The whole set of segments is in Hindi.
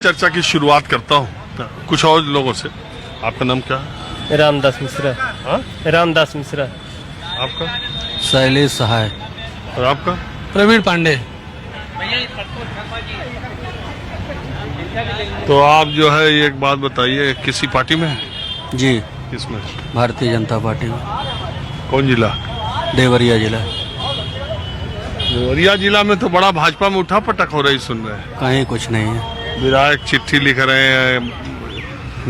चर्चा की शुरुआत करता हूँ कुछ और लोगों से। आपका नाम क्या है? रामदास मिश्रा। हाँ? रामदास मिश्रा। आपका? शैलेश सहाय। और आपका? प्रवीण पांडे। तो आप जो है ये एक बात बताइए, किसी पार्टी में है? जी, किसमें? भारतीय जनता पार्टी में। कौन जिला? देवरिया जिला। देवरिया जिला में तो बड़ा भाजपा में उठा पटक हो रही सुन रहे हैं। कहीं कुछ नहीं है। विधायक चिट्ठी लिख रहे हैं,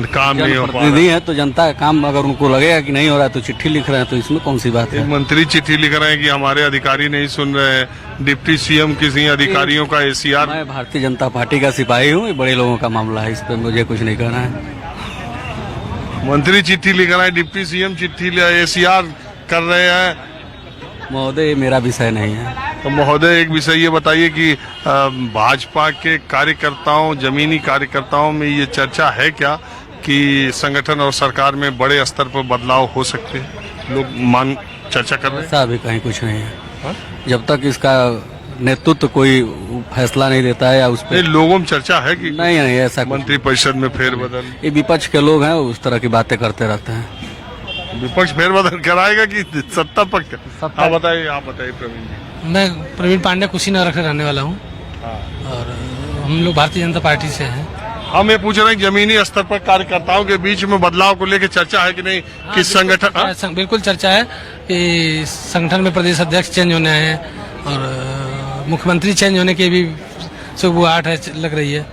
काम नहीं हो पा रहा। जनप्रतिनिधि है तो जनता का काम अगर उनको लगेगा कि नहीं हो रहा है तो चिट्ठी लिख रहे हैं, तो इसमें कौन सी बात एक है। मंत्री चिट्ठी लिख रहे हैं कि हमारे अधिकारी नहीं सुन रहे हैं। डिप्टी सीएम किसी अधिकारियों का एसीआर। मैं भारतीय जनता पार्टी का सिपाही हूँ, ये बड़े लोगों का मामला है, इस पर मुझे कुछ नहीं कहना है। मंत्री चिट्ठी लिख रहे हैं, डिप्टी सीएम चिट्ठी एसीआर कर रहे हैं। महोदय, ये मेरा विषय नहीं है। तो महोदय, एक विषय ये बताइए कि भाजपा के कार्यकर्ताओं, जमीनी कार्यकर्ताओं में ये चर्चा है क्या कि संगठन और सरकार में बड़े स्तर पर बदलाव हो सकते हैं? लोग चर्चा कर रहे हैं। ऐसा अभी कहीं कुछ नहीं है। हाँ? जब तक इसका नेतृत्व कोई फैसला नहीं देता है या उस पर लोगों में चर्चा है कि नहीं ऐसा कुछ मंत्री परिषद में फेरबदल। ये विपक्ष के लोग हैं, उस तरह की बातें करते रहते हैं। विपक्ष फेरबदल कराएगा कि सत्ता पक्ष? आप बताइए प्रवीण जी। मैं प्रवीण पांडे कुशीनगर का रहने वाला हूँ और हम लोग भारतीय जनता पार्टी से हैं। हम ये पूछ रहे हैं कि जमीनी स्तर पर कार्यकर्ताओं के बीच में बदलाव को लेकर चर्चा है कि नहीं? किस संगठन? बिल्कुल चर्चा है कि संगठन में प्रदेश अध्यक्ष चेंज होने हैं और मुख्यमंत्री चेंज होने की भी सुगबुगाहट है, लग रही है।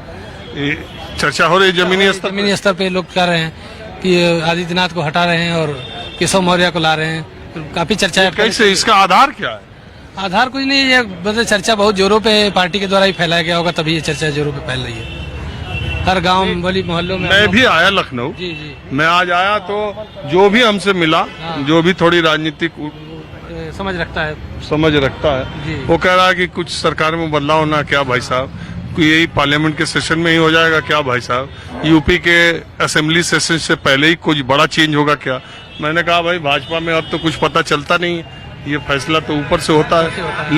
चर्चा हो रही है जमीनी स्तर पे लोग कह रहे हैं कि आदित्यनाथ को हटा रहे हैं और केशव मौर्य को ला रहे हैं, तो काफी चर्चा है। कैसे, इसका आधार क्या है? आधार कुछ नहीं, ये मतलब चर्चा बहुत जोरों पे पार्टी के द्वारा ही फैलाया गया होगा, तभी ये चर्चा जोरों पे फैल रही है हर गांव गली मोहल्लों में। मैं भी आया लखनऊ। जी जी, मैं आज आया तो जो भी हमसे मिला, जो भी थोड़ी राजनीतिक समझ रखता है जी। वो कह रहा है कि कुछ सरकार में बदलाव होना। क्या भाई साहब, यही पार्लियामेंट के सेशन में ही हो जाएगा क्या भाई साहब? यूपी के असेंबली सेशन से पहले ही कुछ बड़ा चेंज होगा क्या? मैंने कहा भाई, भाजपा में अब तो कुछ पता चलता नहीं, ये फैसला तो ऊपर से होता है।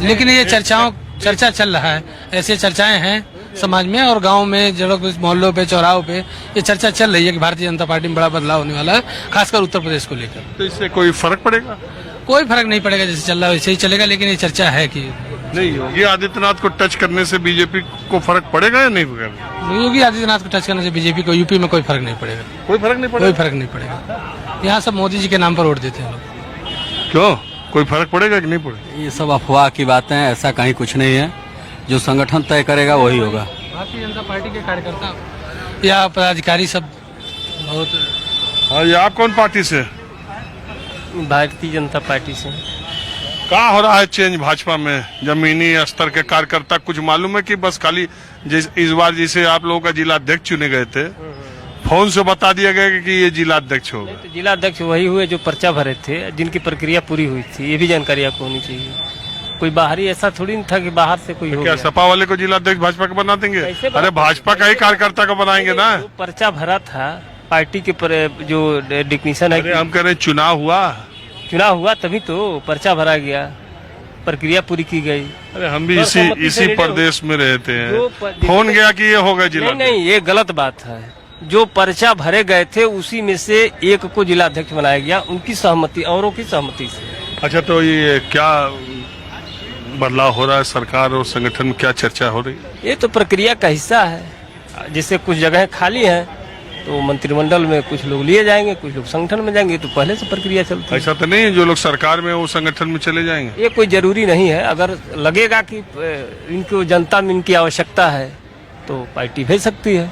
लेकिन ये चर्चा चल रहा है, ऐसे चर्चाएं हैं समाज में और गांव में, जगह मोहल्लों पे, चौराहों पे ये चर्चा चल रही है कि भारतीय जनता पार्टी में बड़ा बदलाव होने वाला है, खासकर उत्तर प्रदेश को लेकर। तो इससे कोई फर्क पड़ेगा? कोई फर्क नहीं पड़ेगा, जैसे चल रहा है वैसे ही चलेगा, लेकिन ये चर्चा है कि नहीं। योगी आदित्यनाथ को टच करने से बीजेपी को फर्क पड़ेगा या नहीं पड़ेगा? योगी आदित्यनाथ को टच करने से बीजेपी को यूपी में कोई फर्क नहीं पड़ेगा। कोई फर्क नहीं पड़ेगा। यहाँ सब मोदी जी के नाम पर वोट देते हैं लोग। क्यों? कोई फर्क पड़ेगा कि नहीं पड़ेगा? ये सब अफवाह की बातें हैं, ऐसा कहीं कुछ नहीं है। जो संगठन तय करेगा वही होगा। भारतीय जनता पार्टी के कार्यकर्ता या पदाधिकारी सब बहुत। हाँ, ये आप कौन पार्टी से? भारतीय जनता पार्टी से। कहाँ हो रहा है चेंज भाजपा में? जमीनी स्तर के कार्यकर्ता कुछ मालूम है कि बस खाली इस बार जिसे आप लोगों का जिला अध्यक्ष चुने गए थे, फोन से बता दिया गया कि ये जिला अध्यक्ष होगा? तो जिला अध्यक्ष वही हुए जो पर्चा भरे थे, जिनकी प्रक्रिया पूरी हुई थी। ये भी जानकारी आपको होनी चाहिए। कोई बाहरी ऐसा थोड़ी नहीं था कि बाहर से कोई हो क्या गया। सपा वाले को जिला अध्यक्ष भाजपा का बना देंगे? अरे भाजपा का ही कार्यकर्ता को बनाएंगे ना। जो पर्चा भरा था पार्टी के जो डिक्नीशन है, हम कह रहे हैं चुनाव हुआ तभी तो पर्चा भरा गया, प्रक्रिया पूरी की गई। अरे हम भी इसी प्रदेश में रहते हैं। फोन गया कि ये होगा जिला? नहीं, ये गलत बात है। जो पर्चा भरे गए थे उसी में से एक को जिला अध्यक्ष बनाया गया, उनकी सहमति, औरों की सहमति से। अच्छा, तो ये क्या बदलाव हो रहा है सरकार और संगठन में? क्या चर्चा हो रही है? ये तो प्रक्रिया का हिस्सा है। जैसे कुछ जगह खाली है तो मंत्रिमंडल में कुछ लोग लिए जाएंगे, कुछ लोग संगठन में जाएंगे, तो पहले से प्रक्रिया चलती है। ऐसा तो नहीं है जो लोग सरकार में वो संगठन में चले जाएंगे? ये कोई जरूरी नहीं है। अगर लगेगा कि इनको जनता में इनकी आवश्यकता है तो पार्टी भेज सकती है।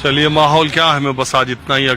चलिए, माहौल क्या है, मैं बस आज इतना ही।